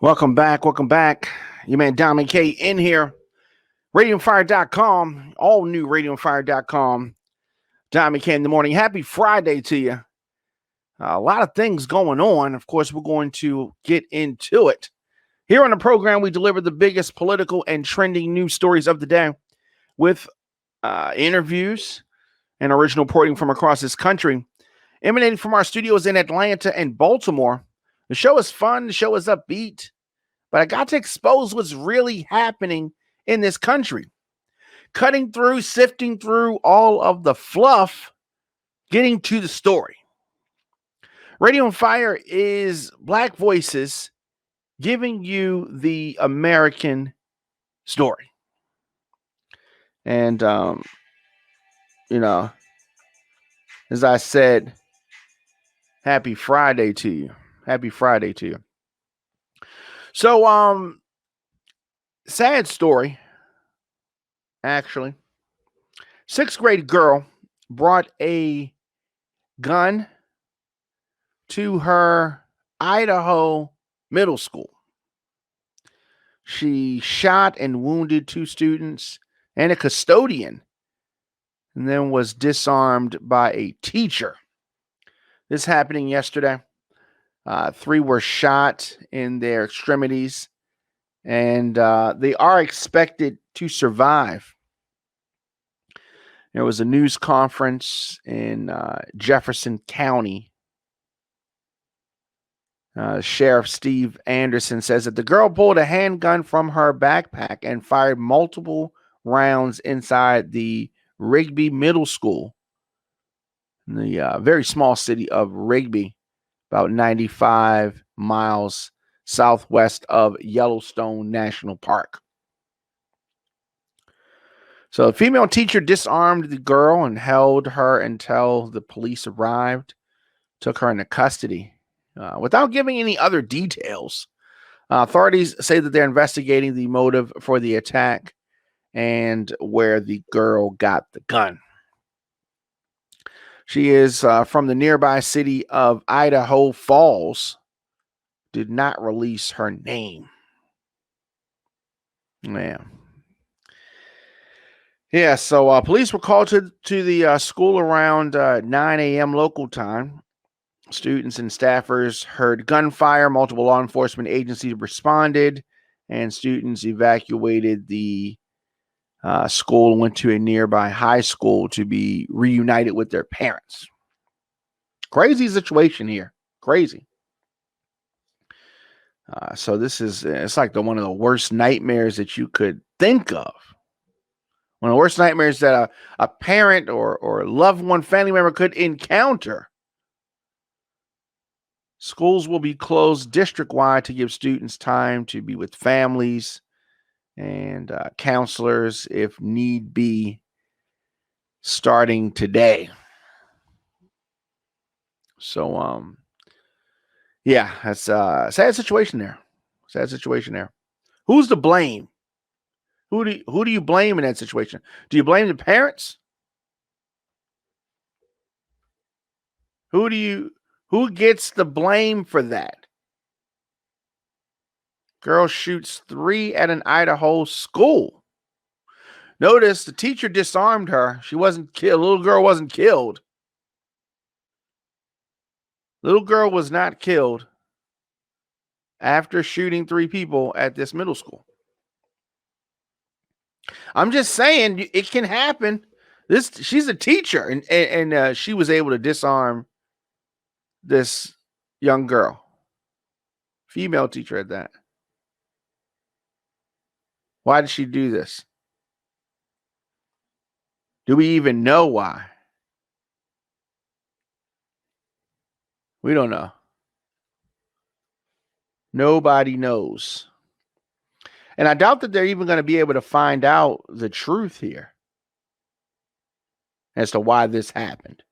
Welcome back. Welcome back. Your man Diamond K in here. RadioFire.com. All new RadioFire.com. Diamond K in the morning. Happy Friday to you. A lot of things going on. Of course, we're going to get into it. Here on the program, we deliver the biggest political and trending news stories of the day with interviews and original reporting from across this country, emanating from our studios in Atlanta and Baltimore. The show is fun. The show is upbeat. But I got to expose what's really happening in this country. Cutting through, sifting through all of the fluff, getting to the story. Radio on Fire is Black voices giving you the American story. And, as I said, happy Friday to you. Happy Friday to you. So, sad story, actually. 6th grade girl brought a gun to her Idaho middle school. She shot and wounded 2 students and a custodian, and then was disarmed by a teacher. This happening yesterday. 3 were shot in their extremities, and they are expected to survive. There was a news conference in Jefferson County. Sheriff Steve Anderson says that the girl pulled a handgun from her backpack and fired multiple rounds inside the Rigby Middle School in the very small city of Rigby, about 95 miles southwest of Yellowstone National Park. So the female teacher disarmed the girl and held her until the police arrived, took her into custody. Without giving any other details, authorities say that they're investigating the motive for the attack and where the girl got the gun. She is from the nearby city of Idaho Falls. Did not release her name. Yeah, so police were called to the school around 9 a.m. local time. Students and staffers heard gunfire. Multiple law enforcement agencies responded, and students evacuated the school and went to a nearby high school to be reunited with their parents. Crazy situation here. Crazy. So this is, it's like one of the worst nightmares that you could think of. One of the worst nightmares that a parent or loved one, family member could encounter. Schools will be closed district-wide to give students time to be with families and counselors if need be, starting today. So, yeah, that's a sad situation there. Sad situation there. Who's to blame? Who do you blame in that situation? Do you blame the parents? Who gets the blame for that? Girl shoots 3 at an Idaho school. Notice the teacher disarmed her. She wasn't killed. Little girl wasn't killed. Little girl was not killed after shooting 3 people at this middle school. I'm just saying it can happen. She's a teacher, and she was able to disarm this young girl, female teacher at that. Why did she do this? Do we even know why? We don't know. Nobody knows. And I doubt that they're even going to be able to find out the truth here as to why this happened.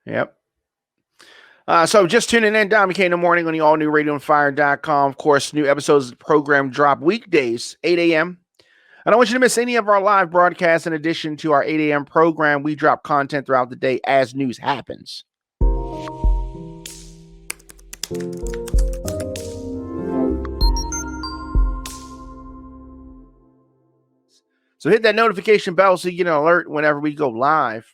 Yep. So just tuning in, Diamond K in the morning on the all-new RadioFire.com. Of course, new episodes of the program drop weekdays, 8 a.m. I don't want you to miss any of our live broadcasts. In addition to our 8 a.m. program, we drop content throughout the day as news happens. So hit that notification bell so you get an alert whenever we go live.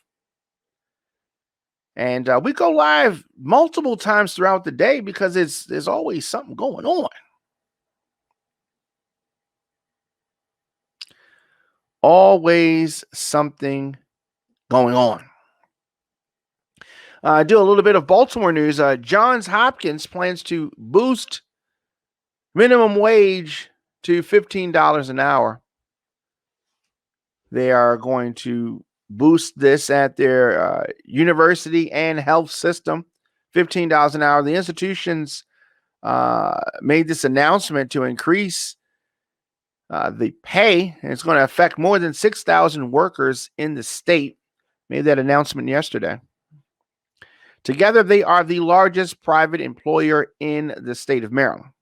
And we go live multiple times throughout the day because there's always something going on. Always something going on. Do a little bit of Baltimore news. Johns Hopkins plans to boost minimum wage to $15 an hour. They are going to boost this at their university and health system, $15 an hour. The institutions made this announcement to increase the pay, and it's going to affect more than 6,000 workers in the state. Made that announcement yesterday. Together, they are the largest private employer in the state of Maryland.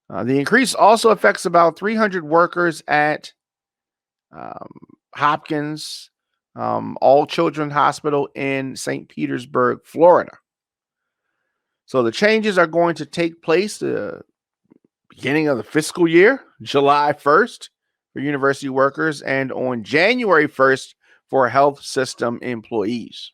The increase also affects about 300 workers at Hopkins, All Children's Hospital in St. Petersburg, Florida. So the changes are going to take place the beginning of the fiscal year, July 1st for university workers, and on January 1st for health system employees.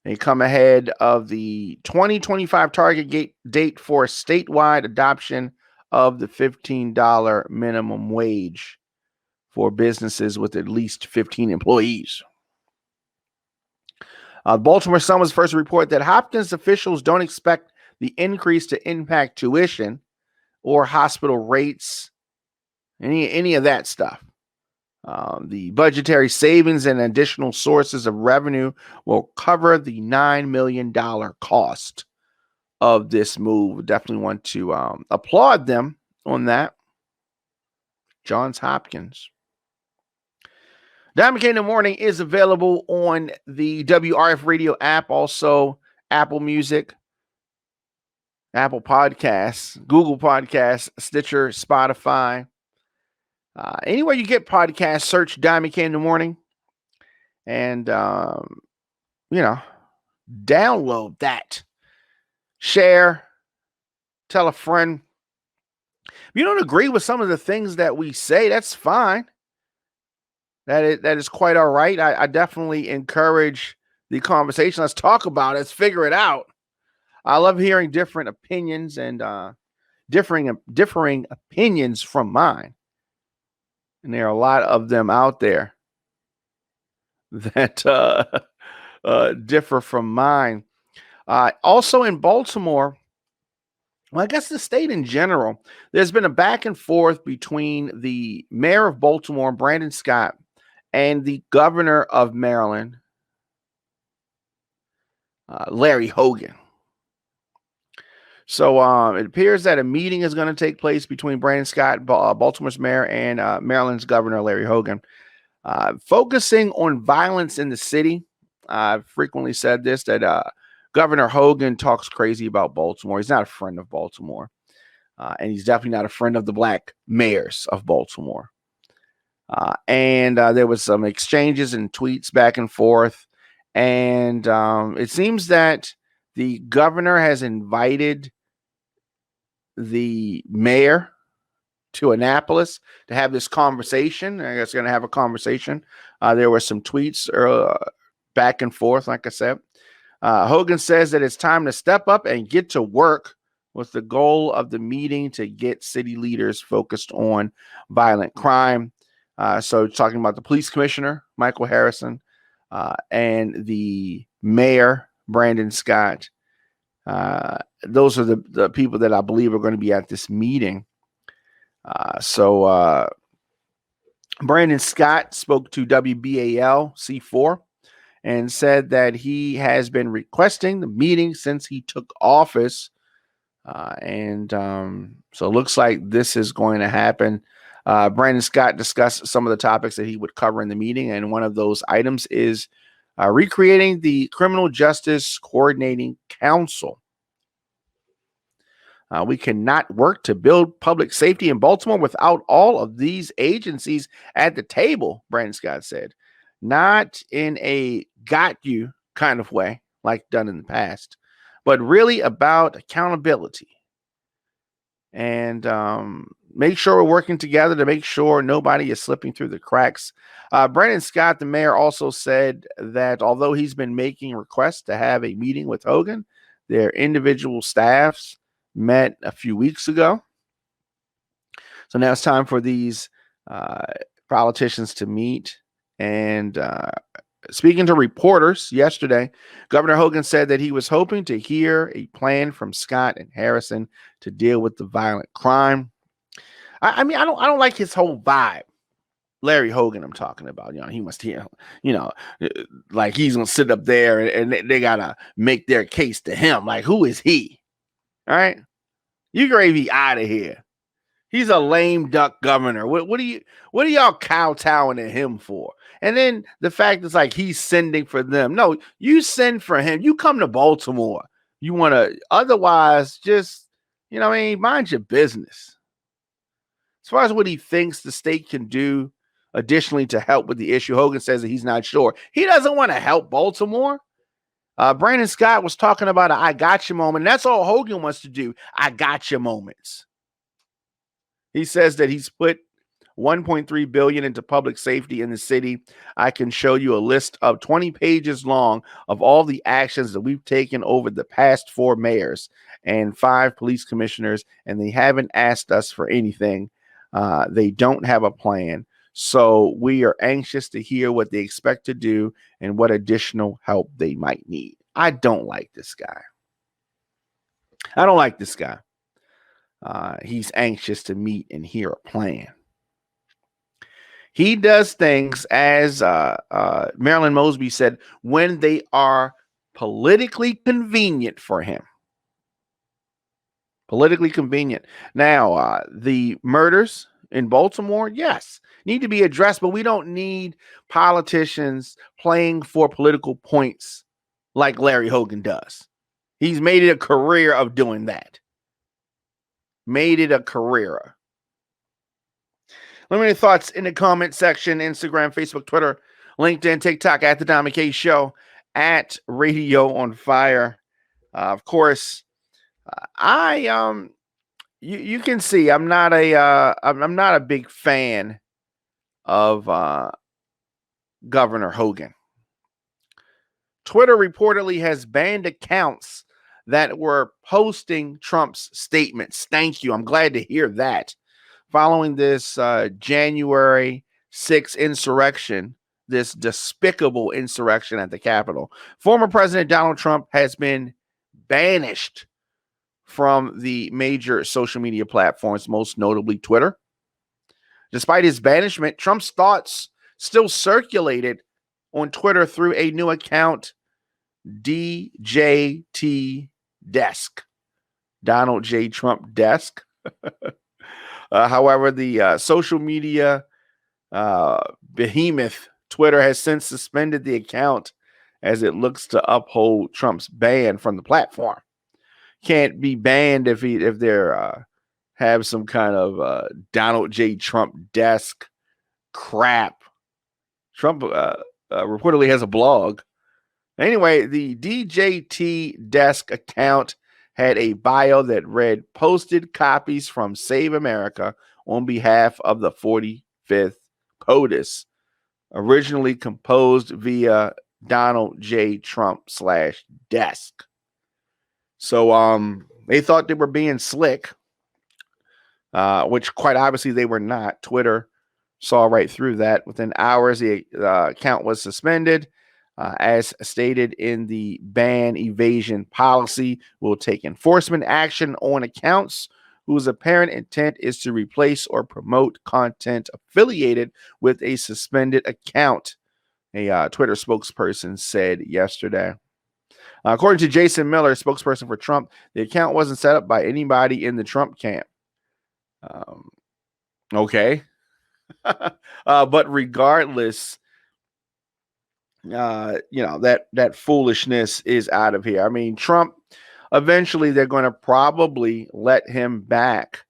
They come ahead of the 2025 target date for statewide adoption of the $15 minimum wage for businesses with at least 15 employees. Baltimore Sun was first to report that Hopkins officials don't expect the increase to impact tuition or hospital rates, any of that stuff. The budgetary savings and additional sources of revenue will cover the $9 million cost of this move. Definitely want to applaud them on that. Johns Hopkins. Diamond K in the Morning is available on the WRF Radio app, also Apple Music, Apple Podcasts, Google Podcasts, Stitcher, Spotify. Anywhere you get podcasts, search Diamond K in the Morning and, download that. Share, tell a friend. If you don't agree with some of the things that we say, that's fine. That is quite all right. I definitely encourage the conversation. Let's talk about it. Let's figure it out. I love hearing different opinions and differing opinions from mine. And there are a lot of them out there that differ from mine. Also in Baltimore, well, I guess the state in general, there's been a back and forth between the mayor of Baltimore, Brandon Scott, and the governor of Maryland, Larry Hogan. So it appears that a meeting is going to take place between Brandon Scott, Baltimore's mayor, and Maryland's governor, Larry Hogan, focusing on violence in the city. I've frequently said this, that Governor Hogan talks crazy about Baltimore. He's not a friend of Baltimore, and he's definitely not a friend of the black mayors of Baltimore. And there was some exchanges and tweets back and forth, and it seems that the governor has invited the mayor to Annapolis to have this conversation. I guess going to have a conversation. There were some tweets back and forth, like I said. Hogan says that it's time to step up and get to work, with the goal of the meeting to get city leaders focused on violent crime. So talking about the police commissioner, Michael Harrison, and the mayor, Brandon Scott. Those are the people that I believe are going to be at this meeting. So Brandon Scott spoke to WBAL C4 and said that he has been requesting the meeting since he took office. So it looks like this is going to happen. Brandon Scott discussed some of the topics that he would cover in the meeting, and one of those items is recreating the Criminal Justice Coordinating Council. We cannot work to build public safety in Baltimore without all of these agencies at the table, Brandon Scott said. Not in a got you kind of way, like done in the past, but really about accountability. And make sure we're working together to make sure nobody is slipping through the cracks. Brandon Scott, the mayor, also said that although he's been making requests to have a meeting with Hogan, their individual staffs met a few weeks ago. So now it's time for these politicians to meet. And speaking to reporters yesterday, Governor Hogan said that he was hoping to hear a plan from Scott and Harrison to deal with the violent crime. I mean, I don't like his whole vibe. Larry Hogan, I'm talking about. He must hear, like he's gonna sit up there and they gotta make their case to him. Like, who is he? All right, you gravy out of here. He's a lame duck governor. What are y'all kowtowing at him for? And then the fact is like he's sending for them. No, you send for him. You come to Baltimore. You want to, otherwise just, mind your business. As far as what he thinks the state can do additionally to help with the issue, Hogan says that he's not sure. He doesn't want to help Baltimore. Brandon Scott was talking about an I got you moment. And that's all Hogan wants to do. I got you moments. He says that he's put $1.3 billion into public safety in the city. I can show you a list of 20 pages long of all the actions that we've taken over the past 4 mayors and 5 police commissioners, and they haven't asked us for anything. They don't have a plan. So we are anxious to hear what they expect to do and what additional help they might need. I don't like this guy. I don't like this guy. He's anxious to meet and hear a plan. He does things, as Marilyn Mosby said, when they are politically convenient for him. Politically convenient. Now, the murders in Baltimore, yes, need to be addressed, but we don't need politicians playing for political points like Larry Hogan does. He's made it a career of doing that. Made it a career. Let me know your thoughts in the comment section. Instagram, Facebook, Twitter, LinkedIn, TikTok, at the Diamond K Show, at Radio on Fire. Of course, you can see I'm not a big fan of Governor Hogan. Twitter reportedly has banned accounts that were posting Trump's statements. Thank you. I'm glad to hear that. Following this January 6th insurrection, this despicable insurrection at the Capitol, former President Donald Trump has been banished from the major social media platforms, most notably Twitter. Despite his banishment, Trump's thoughts still circulated on Twitter through a new account, DJT Desk, Donald J. Trump Desk. However, the social media behemoth Twitter has since suspended the account as it looks to uphold Trump's ban from the platform. Can't be banned if they're have some kind of Donald J. Trump Desk crap. Trump reportedly has a blog. Anyway, the DJT Desk account had a bio that read, posted copies from Save America on behalf of the 45th POTUS, originally composed via Donald J. Trump /desk. So they thought they were being slick, which quite obviously they were not. Twitter saw right through that. Within hours, the account was suspended. As stated in the ban evasion policy, will take enforcement action on accounts whose apparent intent is to replace or promote content affiliated with a suspended account, a Twitter spokesperson said yesterday. According to Jason Miller, spokesperson for Trump, the account wasn't set up by anybody in the Trump camp. Okay. But regardless, that foolishness is out of here. I mean, Trump, eventually they're going to probably let him back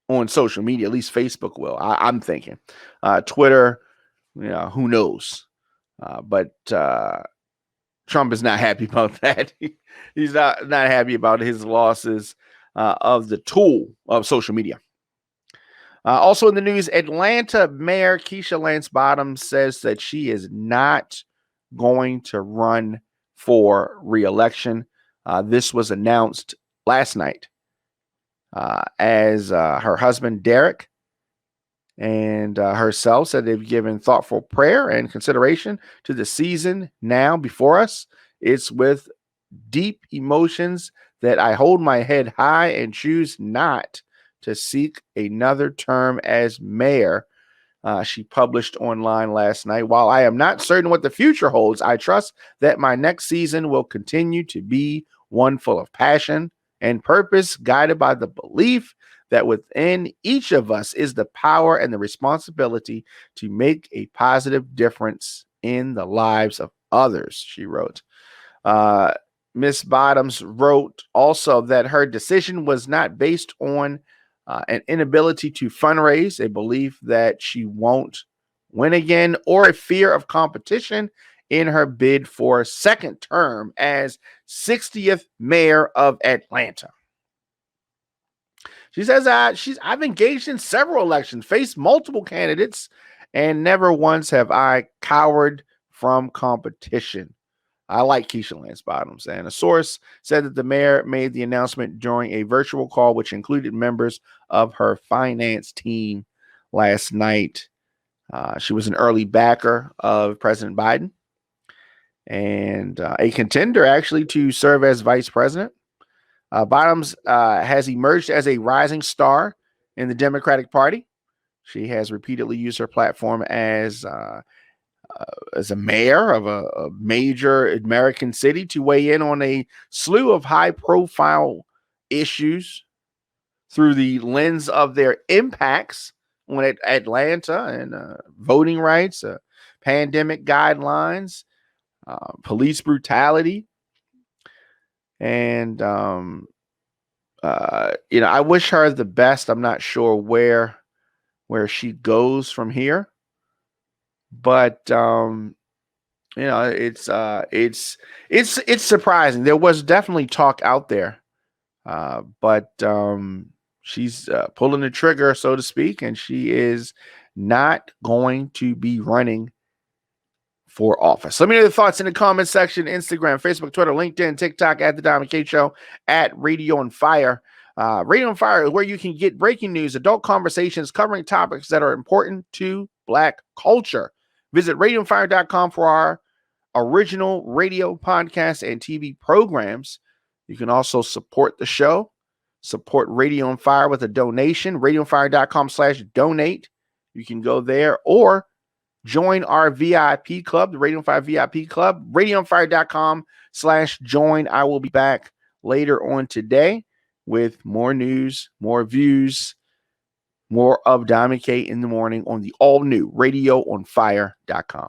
on social media. At least Facebook will. I'm thinking. Twitter, who knows? But Trump is not happy about that. He's not happy about his losses of the tool of social media. Also in the news, Atlanta Mayor Keisha Lance Bottoms says that she is not going to run for re-election. This was announced last night as her husband, Derek, and herself said they've given thoughtful prayer and consideration to the season now before us. It's with deep emotions that I hold my head high and choose not to seek another term as mayor. She published online last night. While I am not certain what the future holds, I trust that my next season will continue to be one full of passion and purpose, guided by the belief that within each of us is the power and the responsibility to make a positive difference in the lives of others, she wrote. Miss Bottoms wrote also that her decision was not based on an inability to fundraise, a belief that she won't win again, or a fear of competition in her bid for a second term as 60th mayor of Atlanta. She says, I've engaged in several elections, faced multiple candidates, and never once have I cowered from competition. I like Keisha Lance Bottoms. And a source said that the mayor made the announcement during a virtual call, which included members of her finance team last night. She was an early backer of President Biden and a contender, actually, to serve as vice president. Bottoms has emerged as a rising star in the Democratic Party. She has repeatedly used her platform as a mayor of a major American city to weigh in on a slew of high-profile issues through the lens of their impacts on Atlanta and voting rights, pandemic guidelines, police brutality. And, I wish her the best. I'm not sure where she goes from here, but, it's surprising. There was definitely talk out there, but she's pulling the trigger, so to speak, and she is not going to be running for office. Let me know your thoughts in the comment section. Instagram, Facebook, Twitter, LinkedIn, TikTok at The Diamond K Show, at Radio on Fire. Radio on Fire is where you can get breaking news, adult conversations covering topics that are important to Black culture. Visit radioonfire.com for our original radio, podcasts, and TV programs. You can also support the show, support Radio on Fire with a donation, radioonfire.com/donate. You can go there or join our VIP club, the Radio on Fire VIP club, radioonfire.com/join. I will be back later on today with more news, more views, more of Diamond K in the morning on the all new radioonfire.com.